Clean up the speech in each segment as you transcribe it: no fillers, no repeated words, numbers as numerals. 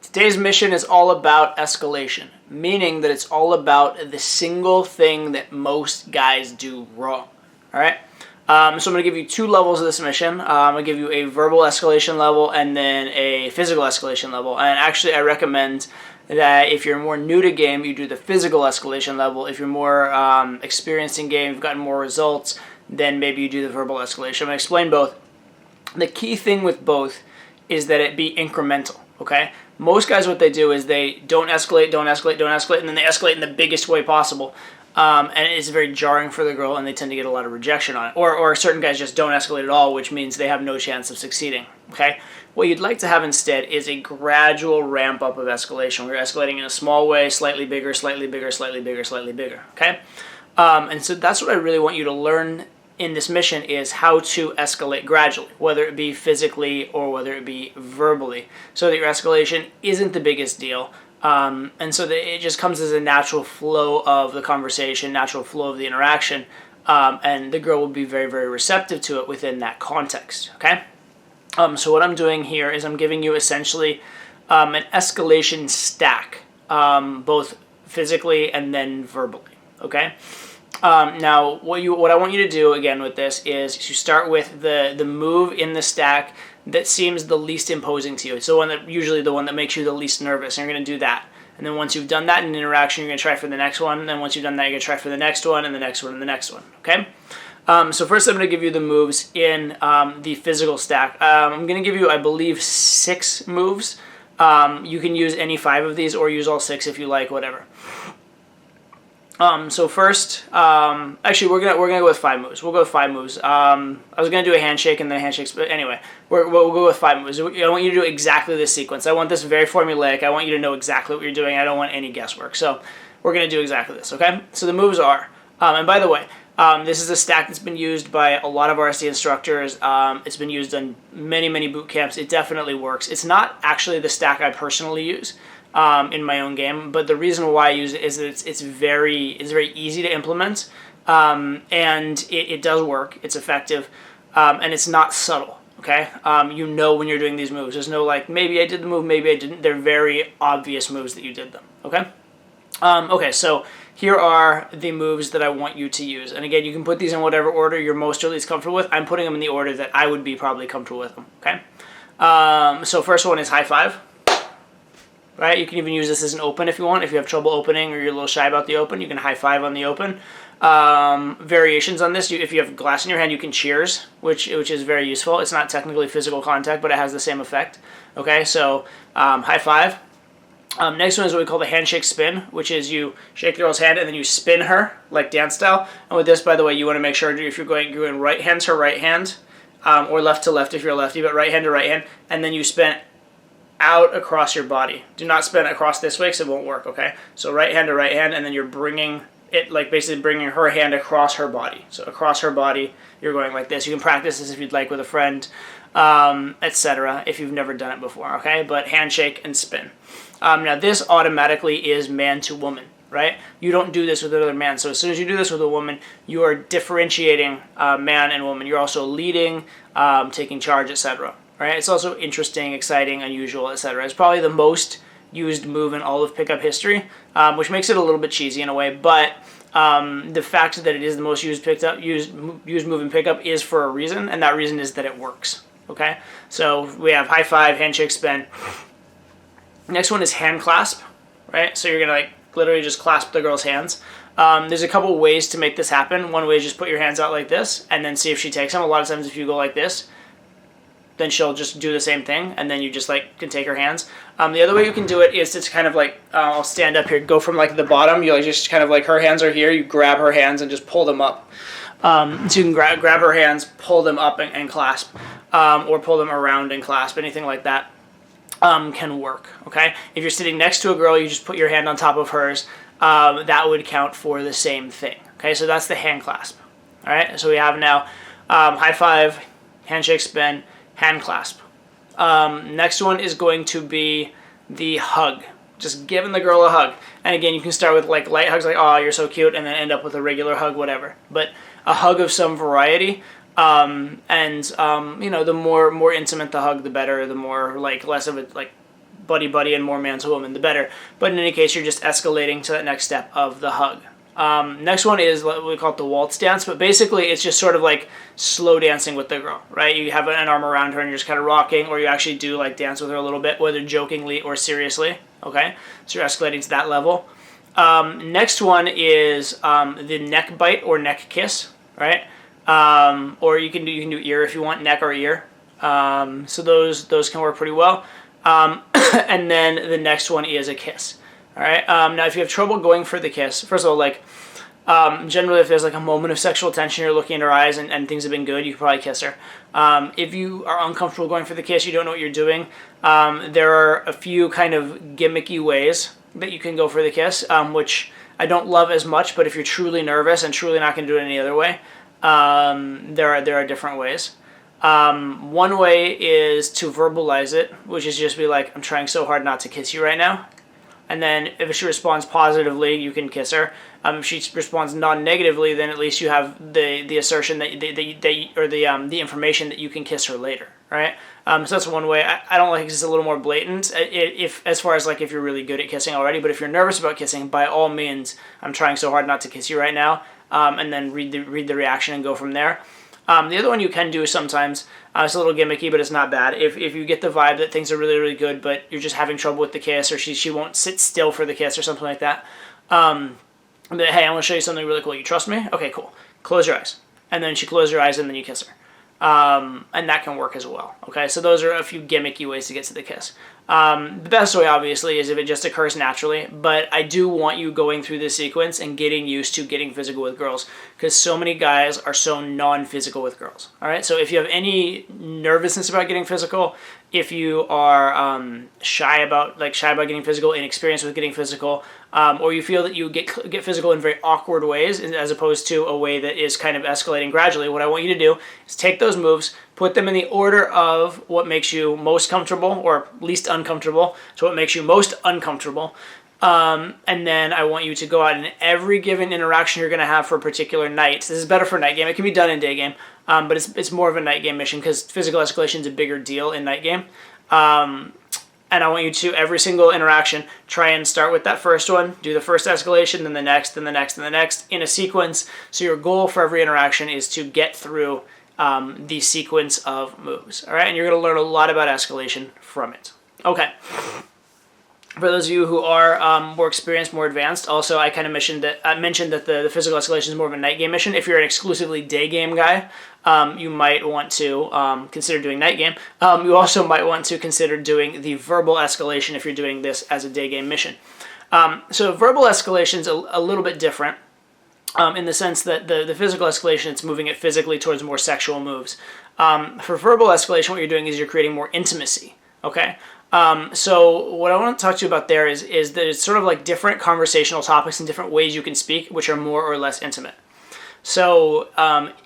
Today's mission is all about escalation, meaning that it's all about the single thing that most guys do wrong. All right? So I'm going to give you 2 levels of this mission. I'm going to give you a verbal escalation level and then a physical escalation level. And actually, I recommend that if you're more new to game, you do the physical escalation level. If you're more experienced in game, you've gotten more results, then maybe you do the verbal escalation. I'm going to explain both. The key thing with both is that it be incremental, okay? Most guys, what they do is they don't escalate, and then they escalate in the biggest way possible. And it's very jarring for the girl, and they tend to get a lot of rejection on it. Or certain guys just don't escalate at all, which means they have no chance of succeeding, okay? What you'd like to have instead is a gradual ramp up of escalation. We're escalating in a small way, slightly bigger, slightly bigger, slightly bigger, slightly bigger, okay? And so that's what I really want you to learn in this mission is how to escalate gradually, whether it be physically or whether it be verbally, so that your escalation isn't the biggest deal. And so that it just comes as a natural flow of the conversation, natural flow of the interaction, and the girl will be very, very receptive to it within that context, okay? So what I'm doing here is I'm giving you essentially an escalation stack, both physically and then verbally, okay? Now, what I want you to do, again, with this is to start with the move in the stack that seems the least imposing to you. It's usually the one that makes you the least nervous, and you're going to do that. And then once you've done that in an interaction, you're going to try for the next one. And then once you've done that, you're going to try for the next one, and the next one, and the next one, okay? So first I'm going to give you the moves in the physical stack. I'm going to give you, I believe, 6 moves. You can use any 5 of these or use all 6 if you like, whatever. So first, actually, we're gonna go with 5 moves. We'll go with 5 moves. I was gonna do a handshake and then a handshake, but anyway, we'll go with 5 moves. I want you to do exactly this sequence. I want this very formulaic. I want you to know exactly what you're doing. I don't want any guesswork. So we're gonna do exactly this. Okay. So the moves are, and by the way, this is a stack that's been used by a lot of RSD instructors. It's been used in many boot camps. It definitely works. It's not actually the stack I personally use in my own game, but the reason why I use it is that it's very easy to implement, and it does work. It's effective, and it's not subtle. Okay, you know when you're doing these moves. There's no like maybe I did the move, maybe I didn't. They're very obvious moves that you did them. Okay, okay. So here are the moves that I want you to use, and again, you can put these in whatever order you're most or least comfortable with. I'm putting them in the order that I would be probably comfortable with them. Okay, so first one is high five. Right, you can even use this as an open if you want. If you have trouble opening or you're a little shy about the open, you can high five on the open. Variations on this, if you have glass in your hand, you can cheers, which is very useful. It's not technically physical contact, but it has the same effect. Okay, so high five. Next one is what we call the handshake spin, which is you shake the girl's hand and then you spin her like dance style. And with this, by the way, you want to make sure if you're going right hand to right hand, or left to left if you're a lefty, but right hand to right hand, and then you spin out across your body. Do not spin across this way because it won't work, okay? So right hand to right hand, and then you're bringing it, like basically bringing her hand across her body. So across her body, you're going like this. You can practice this if you'd like with a friend, etc. if you've never done it before, okay? But handshake and spin. Now this automatically is man to woman, right? You don't do this with another man. So as soon as you do this with a woman, you are differentiating man and woman. You're also leading, taking charge, etc. Right? It's also interesting, exciting, unusual, etc. It's probably the most used move in all of pickup history, which makes it a little bit cheesy in a way. But the fact that it is the most used move in pickup is for a reason, and that reason is that it works. Okay, so we have high five, handshake, spin. Next one is hand clasp. Right, so you're gonna like literally just clasp the girl's hands. There's a couple ways to make this happen. One way is just put your hands out like this, and then see if she takes them. A lot of times, if you go like this, then she'll just do the same thing, and then you just like can take her hands. The other way you can do it is to kind of like, I'll stand up here, go from like the bottom, you like just kind of like her hands are here, you grab her hands and just pull them up. So you can grab her hands, pull them up and clasp, or pull them around and clasp, anything like that can work, okay? If you're sitting next to a girl, you just put your hand on top of hers, that would count for the same thing, okay? So that's the hand clasp, all right? So we have now high five, handshake, spin, hand clasp. Next one is going to be the hug. Just giving the girl a hug. And again, you can start with like light hugs, like, oh, you're so cute, and then end up with a regular hug, whatever. But a hug of some variety. You know, the more intimate the hug, the better. The more like less of a like buddy and more man to woman, the better. But in any case, you're just escalating to that next step of the hug. Next one is what we call it the waltz dance, but basically it's just sort of like slow dancing with the girl, right? You have an arm around her and you're just kind of rocking, or you actually do like dance with her a little bit, whether jokingly or seriously, okay? So you're escalating to that level. Next one is the neck bite or neck kiss, right? Or you can do ear if you want, neck or ear. So those can work pretty well. And then the next one is a kiss. All right. Now, if you have trouble going for the kiss, first of all, like generally, if there's like a moment of sexual tension, you're looking in her eyes and things have been good, you can probably kiss her. If you are uncomfortable going for the kiss, you don't know what you're doing. There are a few kind of gimmicky ways that you can go for the kiss, which I don't love as much. But if you're truly nervous and truly not going to do it any other way, there are different ways. One way is to verbalize it, which is just be like, I'm trying so hard not to kiss you right now. And then if she responds positively, you can kiss her. If she responds non-negatively, then at least you have the assertion that the information that you can kiss her later, right? So that's one way. I don't like it's a little more blatant. If as far as like if you're really good at kissing already, but if you're nervous about kissing, by all means, I'm trying so hard not to kiss you right now. And then read the reaction and go from there. The other one you can do sometimes, it's a little gimmicky, but it's not bad. If you get the vibe that things are really, really good, but you're just having trouble with the kiss, or she won't sit still for the kiss or something like that, but, hey, I want to show you something really cool. You trust me? Okay, cool. Close your eyes. And then she closes her eyes, and then you kiss her. And that can work as well. Okay, so those are a few gimmicky ways to get to the kiss. The best way, obviously, is if it just occurs naturally, but I do want you going through this sequence and getting used to getting physical with girls, because so many guys are so non-physical with girls. All right, so if you have any nervousness about getting physical, if you are shy about getting physical, inexperienced with getting physical, or you feel that you get physical in very awkward ways as opposed to a way that is kind of escalating gradually, what I want you to do is take those moves, put them in the order of what makes you most comfortable or least uncomfortable to what makes you most uncomfortable. And then I want you to go out in every given interaction you're going to have for a particular night. This is better for night game. It can be done in day game, but it's more of a night game mission because physical escalation is a bigger deal in night game. And I want you to, every single interaction, try and start with that first one, do the first escalation, then the next, then the next, then the next, in a sequence. So your goal for every interaction is to get through the sequence of moves. All right, and you're going to learn a lot about escalation from it. Okay. For those of you who are more experienced, more advanced, also I kind of mentioned that the physical escalation is more of a night game mission. If you're an exclusively day game guy, you might want to consider doing night game. You also might want to consider doing the verbal escalation if you're doing this as a day game mission. So verbal escalation is a little bit different in the sense that the physical escalation, it's moving it physically towards more sexual moves. For verbal escalation, what you're doing is you're creating more intimacy, okay? So what I want to talk to you about there is that it's sort of like different conversational topics and different ways you can speak, which are more or less intimate. So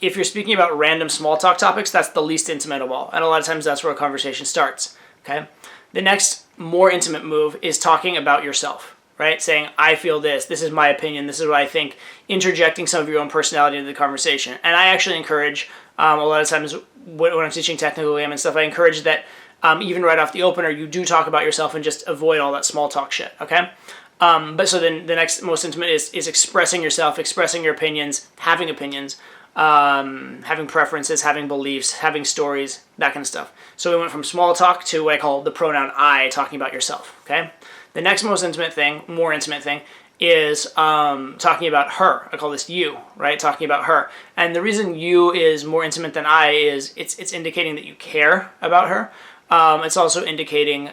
if you're speaking about random small talk topics, that's the least intimate of all. And a lot of times that's where a conversation starts, okay? The next more intimate move is talking about yourself, right? Saying, I feel this is my opinion, this is what I think, interjecting some of your own personality into the conversation. And I actually encourage, a lot of times when I'm teaching technical game and stuff, I encourage that even right off the opener, you do talk about yourself and just avoid all that small talk shit, okay? But so then the next most intimate is expressing yourself, expressing your opinions, having preferences, having beliefs, having stories, that kind of stuff. So we went from small talk to what I call the pronoun I, talking about yourself, okay? The next most intimate thing, more intimate thing, is talking about her. I call this you, right? Talking about her. And the reason you is more intimate than I is it's indicating that you care about her. It's also indicating,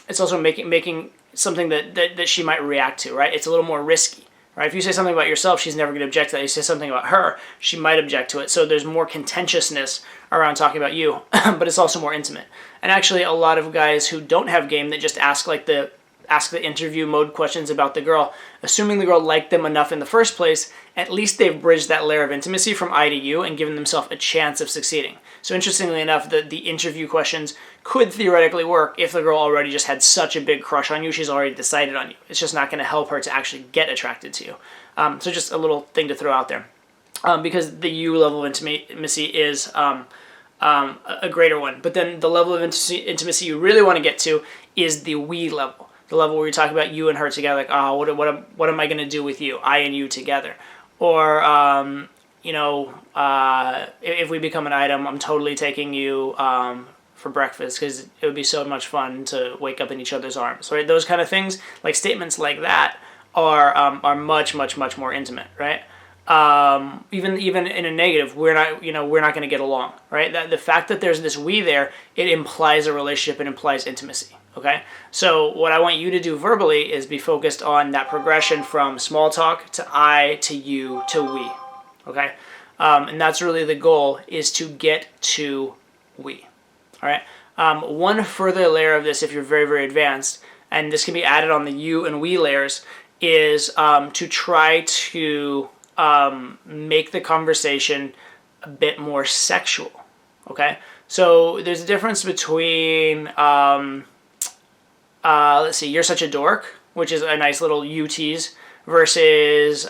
it's also making something that she might react to, right? It's a little more risky, right? If you say something about yourself, she's never going to object to that. You say something about her, she might object to it. So there's more contentiousness around talking about you, but it's also more intimate. And actually, a lot of guys who don't have game that just ask the interview mode questions about the girl, assuming the girl liked them enough in the first place, at least they've bridged that layer of intimacy from I to you and given themselves a chance of succeeding. So interestingly enough, the interview questions could theoretically work if the girl already just had such a big crush on you, she's already decided on you. It's just not going to help her to actually get attracted to you. So just a little thing to throw out there. Because the you level of intimacy is a greater one. But then the level of intimacy you really want to get to is the we level. The level where you talk about you and her together, like, oh, what am I going to do with you? I and you together. Or, if we become an item, I'm totally taking you for breakfast because it would be so much fun to wake up in each other's arms, right? Those kind of things, like statements like that, are much, much, much more intimate, right? Even in a negative, we're not going to get along, right? The fact that there's this we there, it implies a relationship, it implies intimacy, okay? So what I want you to do verbally is be focused on that progression from small talk to I to you to we, okay? And that's really the goal, is to get to we, all right? One further layer of this, if you're very, very advanced, and this can be added on the you and we layers, is to try to make the conversation a bit more sexual, okay? So there's a difference between, let's see, you're such a dork, which is a nice little you tease, versus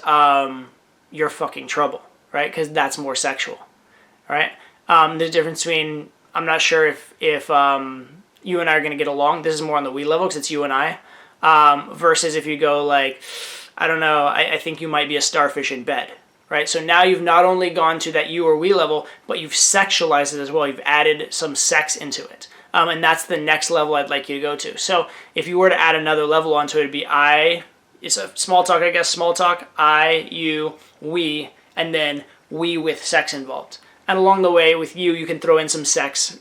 you're fucking trouble, right? Because that's more sexual, right? There's a difference between, I'm not sure if you and I are going to get along. This is more on the we level because it's you and I, versus if you go like, I don't know, I think you might be a starfish in bed, right? So now you've not only gone to that you or we level, but you've sexualized it as well. You've added some sex into it. And that's the next level I'd like you to go to. So if you were to add another level onto it, it'd be it's a small talk, I guess, small talk, I, you, we, and then we with sex involved. And along the way with you can throw in some sex,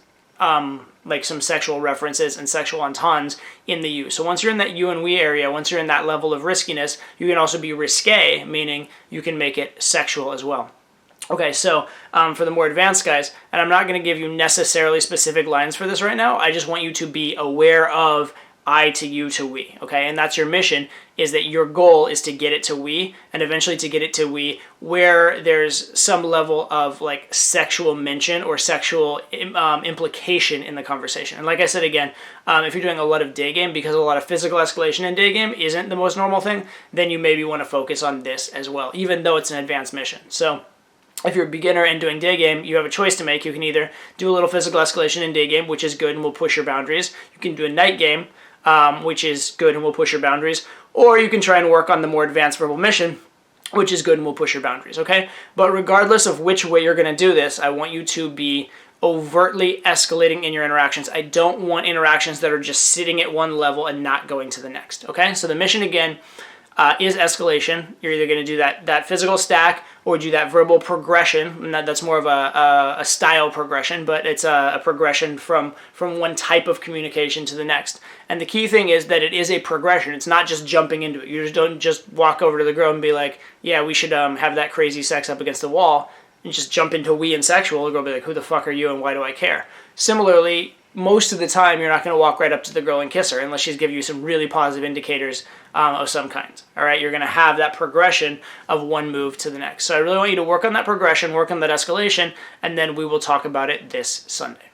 like some sexual references and sexual entends in the you. So once you're in that you and we area, once you're in that level of riskiness, you can also be risque, meaning you can make it sexual as well. Okay, so for the more advanced guys, and I'm not going to give you necessarily specific lines for this right now, I just want you to be aware of I to you to we, okay? And that's your mission, is that your goal is to get it to we, and eventually to get it to we where there's some level of like sexual mention or sexual implication in the conversation. And like I said again, if you're doing a lot of day game, because a lot of physical escalation in day game isn't the most normal thing, then you maybe want to focus on this as well, even though it's an advanced mission. So if you're a beginner and doing day game, you have a choice to make. You can either do a little physical escalation in day game, which is good and will push your boundaries. You can do a night game, which is good and will push your boundaries. Or you can try and work on the more advanced verbal mission, which is good and will push your boundaries, okay? But regardless of which way you're going to do this, I want you to be overtly escalating in your interactions. I don't want interactions that are just sitting at one level and not going to the next, okay? So the mission, again, is escalation. You're either going to do that physical stack or do that verbal progression. And that's more of a style progression, but it's a progression from one type of communication to the next. And the key thing is that it is a progression. It's not just jumping into it. You just don't just walk over to the girl and be like, yeah, we should have that crazy sex up against the wall, and just jump into we and sexual. The girl will be like, who the fuck are you and why do I care? Similarly, most of the time, you're not going to walk right up to the girl and kiss her unless she's giving you some really positive indicators of some kind. All right, you're going to have that progression of one move to the next. So I really want you to work on that progression, work on that escalation, and then we will talk about it this Sunday.